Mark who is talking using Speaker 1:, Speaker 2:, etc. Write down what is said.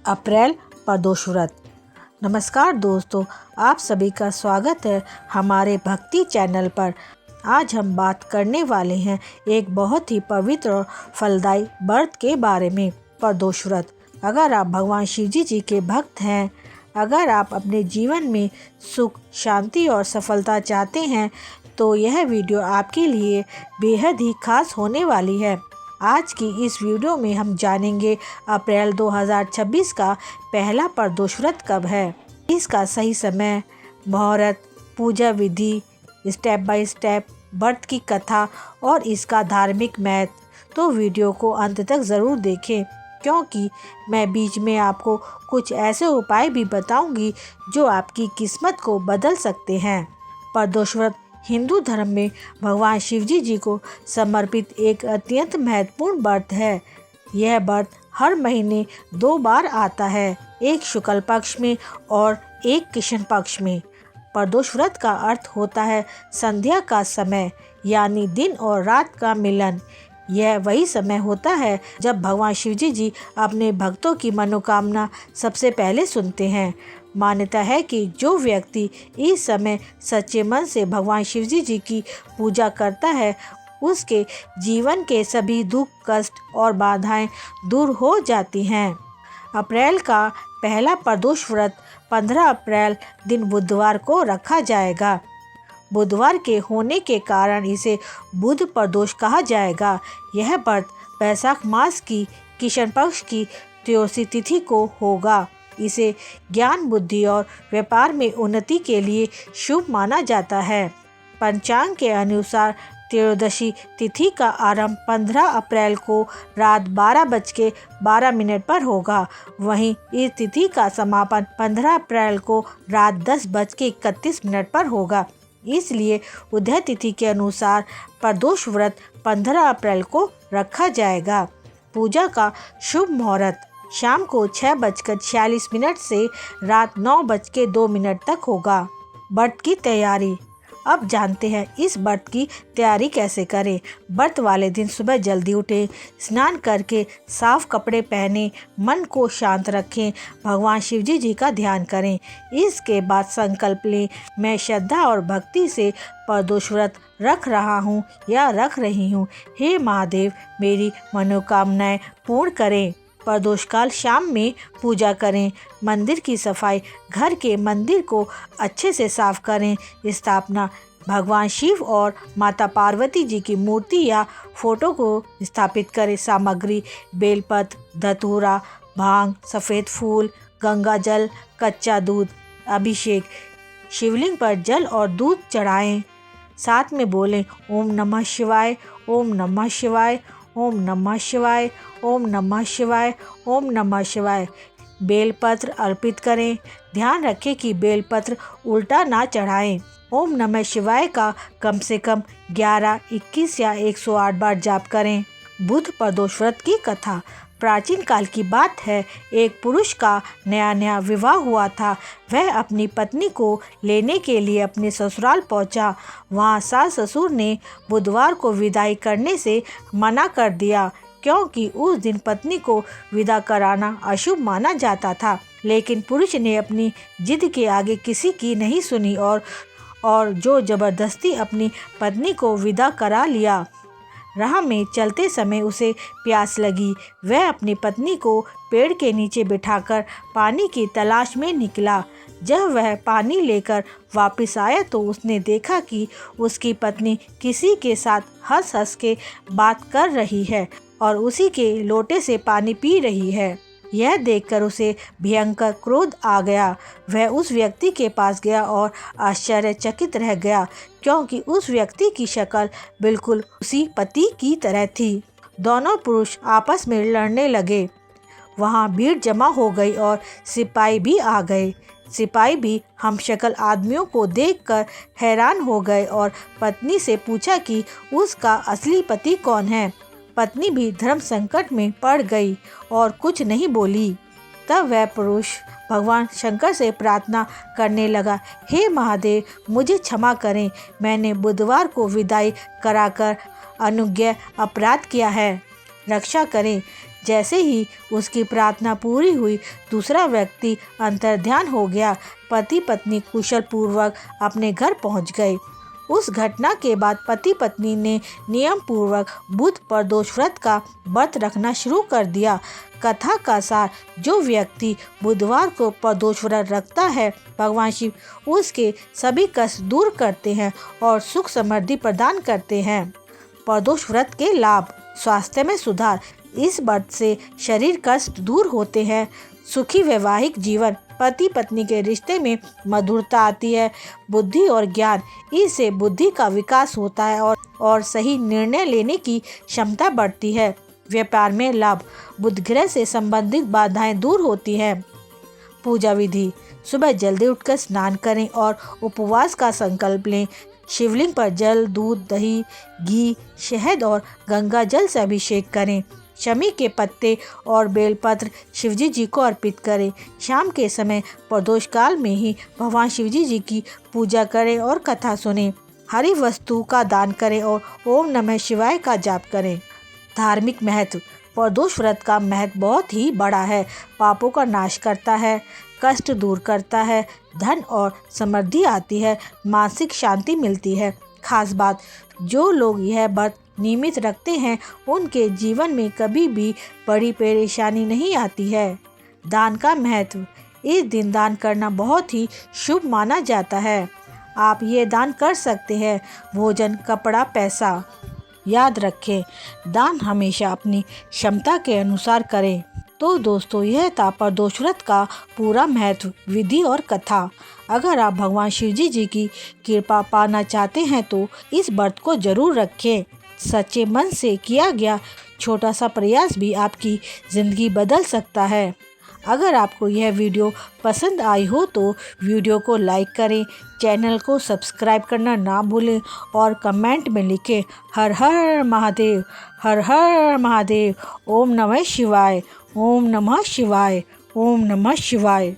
Speaker 1: अप्रैल प्रदोष व्रत। नमस्कार दोस्तों, आप सभी का स्वागत है हमारे भक्ति चैनल पर। आज हम बात करने वाले हैं एक बहुत ही पवित्र और फलदायी व्रत के बारे में, प्रदोष व्रत। अगर आप भगवान शिवजी जी के भक्त हैं, अगर आप अपने जीवन में सुख, शांति और सफलता चाहते हैं, तो यह वीडियो आपके लिए बेहद ही खास होने वाली है। आज की इस वीडियो में हम जानेंगे अप्रैल 2026 का पहला प्रदोष व्रत कब है, इसका सही समय, मुहूर्त, पूजा विधि, स्टेप बाय स्टेप व्रत की कथा और इसका धार्मिक महत्व। तो वीडियो को अंत तक ज़रूर देखें, क्योंकि मैं बीच में आपको कुछ ऐसे उपाय भी बताऊंगी जो आपकी किस्मत को बदल सकते हैं। प्रदोष व्रत हिंदू धर्म में भगवान शिवजी जी को समर्पित एक अत्यंत महत्वपूर्ण व्रत है। यह व्रत हर महीने 2 बार आता है, एक शुक्ल पक्ष में और एक कृष्ण पक्ष में। प्रदोष व्रत का अर्थ होता है संध्या का समय, यानी दिन और रात का मिलन। यह वही समय होता है जब भगवान शिवजी जी अपने भक्तों की मनोकामना सबसे पहले सुनते हैं। मान्यता है कि जो व्यक्ति इस समय सच्चे मन से भगवान शिवजी जी की पूजा करता है, उसके जीवन के सभी दुख, कष्ट और बाधाएं दूर हो जाती हैं। अप्रैल का पहला प्रदोष व्रत 15 अप्रैल दिन बुधवार को रखा जाएगा। बुधवार के होने के कारण इसे बुध प्रदोष कहा जाएगा। यह व्रत वैशाख मास की कृष्ण पक्ष की त्रयोदशी तिथि को होगा। इसे ज्ञान, बुद्धि और व्यापार में उन्नति के लिए शुभ माना जाता है। पंचांग के अनुसार त्रयोदशी तिथि का आरंभ 15 अप्रैल को रात 12:12 पर होगा। वहीं इस तिथि का समापन 15 अप्रैल को रात 10:31 पर होगा। इसलिए उदय तिथि के अनुसार प्रदोष व्रत 15 अप्रैल को रखा जाएगा। पूजा का शुभ मुहूर्त शाम को 6:46 से रात 9:02 तक होगा। व्रत की तैयारी। अब जानते हैं इस व्रत की तैयारी कैसे करें। व्रत वाले दिन सुबह जल्दी उठें, स्नान करके साफ कपड़े पहने, मन को शांत रखें, भगवान शिवजी जी का ध्यान करें। इसके बाद संकल्प लें, मैं श्रद्धा और भक्ति से प्रदोष व्रत रख रहा हूँ या रख रही हूँ। हे महादेव, मेरी मनोकामनाएं पूर्ण करें। प्रदोष काल शाम में पूजा करें। मंदिर की सफाई, घर के मंदिर को अच्छे से साफ करें। स्थापना, भगवान शिव और माता पार्वती जी की मूर्ति या फोटो को स्थापित करें। सामग्री, बेलपत्र, धतूरा, भांग, सफ़ेद फूल, गंगा जल, कच्चा दूध। अभिषेक, शिवलिंग पर जल और दूध चढ़ाएं। साथ में बोलें ओम नमः शिवाय, ओम नमः शिवाय, ओम नमः शिवाय, ओम नमः शिवाय, ओम नमः शिवाय। बेलपत्र अर्पित करें। ध्यान रखें कि बेलपत्र उल्टा ना चढ़ाएं। ओम नमः शिवाय का कम से कम 11, 21 या 108 बार जाप करें। बुध प्रदोष व्रत की कथा। प्राचीन काल की बात है, एक पुरुष का नया नया विवाह हुआ था। वह अपनी पत्नी को लेने के लिए अपने ससुराल पहुंचा। वहां सास ससुर ने बुधवार को विदाई करने से मना कर दिया, क्योंकि उस दिन पत्नी को विदा कराना अशुभ माना जाता था। लेकिन पुरुष ने अपनी जिद के आगे किसी की नहीं सुनी और जो जबरदस्ती अपनी पत्नी को विदा करा लिया। राह में चलते समय उसे प्यास लगी। वह अपनी पत्नी को पेड़ के नीचे बिठाकर पानी की तलाश में निकला। जब वह पानी लेकर वापस आया तो उसने देखा कि उसकी पत्नी किसी के साथ हंस हंस के बात कर रही है और उसी के लोटे से पानी पी रही है। यह देखकर उसे भयंकर क्रोध आ गया। वह उस व्यक्ति के पास गया और आश्चर्यचकित रह गया, क्योंकि उस व्यक्ति की शक्ल बिल्कुल उसी पति की तरह थी। दोनों पुरुष आपस में लड़ने लगे। वहां भीड़ जमा हो गई और सिपाही भी आ गए। सिपाही भी हमशक्ल आदमियों को देखकर हैरान हो गए और पत्नी से पूछा कि उसका असली पति कौन है। पत्नी भी धर्म संकट में पड़ गई और कुछ नहीं बोली। तब वह पुरुष भगवान शंकर से प्रार्थना करने लगा, हे महादेव, मुझे क्षमा करें, मैंने बुधवार को विदाई कराकर अनुज्ञा अपराध किया है, रक्षा करें। जैसे ही उसकी प्रार्थना पूरी हुई, दूसरा व्यक्ति अंतर्ध्यान हो गया। पति पत्नी कुशल पूर्वक अपने घर पहुंच गए। उस घटना के बाद पति पत्नी ने नियम पूर्वक बुध प्रदोष व्रत का व्रत रखना शुरू कर दिया। कथा का सार, जो व्यक्ति बुधवार को प्रदोष व्रत रखता है, भगवान शिव उसके सभी कष्ट दूर करते हैं और सुख समृद्धि प्रदान करते हैं। प्रदोष व्रत के लाभ: स्वास्थ्य में सुधार, इस व्रत से शरीर कष्ट दूर होते हैं। सुखी वैवाहिक जीवन, पति पत्नी के रिश्ते में मधुरता आती है। बुद्धि और ज्ञान, इससे बुद्धि का विकास होता है और सही निर्णय लेने की क्षमता बढ़ती है। व्यापार में लाभ, बुध ग्रह से संबंधित बाधाएं दूर होती हैं। पूजा विधि: सुबह जल्दी उठकर स्नान करें और उपवास का संकल्प लें। शिवलिंग पर जल, दूध, दही, घी, शहद और गंगा जल से अभिषेक करें। शमी के पत्ते और बेलपत्र शिवजी जी को अर्पित करें। शाम के समय प्रदोष काल में ही भगवान शिवजी जी की पूजा करें और कथा सुनें। हरी वस्तु का दान करें और ओम नमः शिवाय का जाप करें। धार्मिक महत्व: प्रदोष व्रत का महत्व बहुत ही बड़ा है। पापों का नाश करता है, कष्ट दूर करता है, धन और समृद्धि आती है, मानसिक शांति मिलती है। खास बात, जो लोग यह व्रत नियमित रखते हैं उनके जीवन में कभी भी बड़ी परेशानी नहीं आती है। दान का महत्व: इस दिन दान करना बहुत ही शुभ माना जाता है। आप ये दान कर सकते हैं: भोजन, कपड़ा, पैसा। याद रखें, दान हमेशा अपनी क्षमता के अनुसार करें। तो दोस्तों, यह था प्रदोष व्रत का पूरा महत्व, विधि और कथा। अगर आप भगवान शिवजी जी की कृपा पाना चाहते हैं तो इस व्रत को जरूर रखें। सच्चे मन से किया गया छोटा सा प्रयास भी आपकी ज़िंदगी बदल सकता है। अगर आपको यह वीडियो पसंद आई हो तो वीडियो को लाइक करें, चैनल को सब्सक्राइब करना ना भूलें और कमेंट में लिखें हर हर महादेव, हर हर महादेव। ओम नमः शिवाय, ओम नमः शिवाय, ओम नमः शिवाय।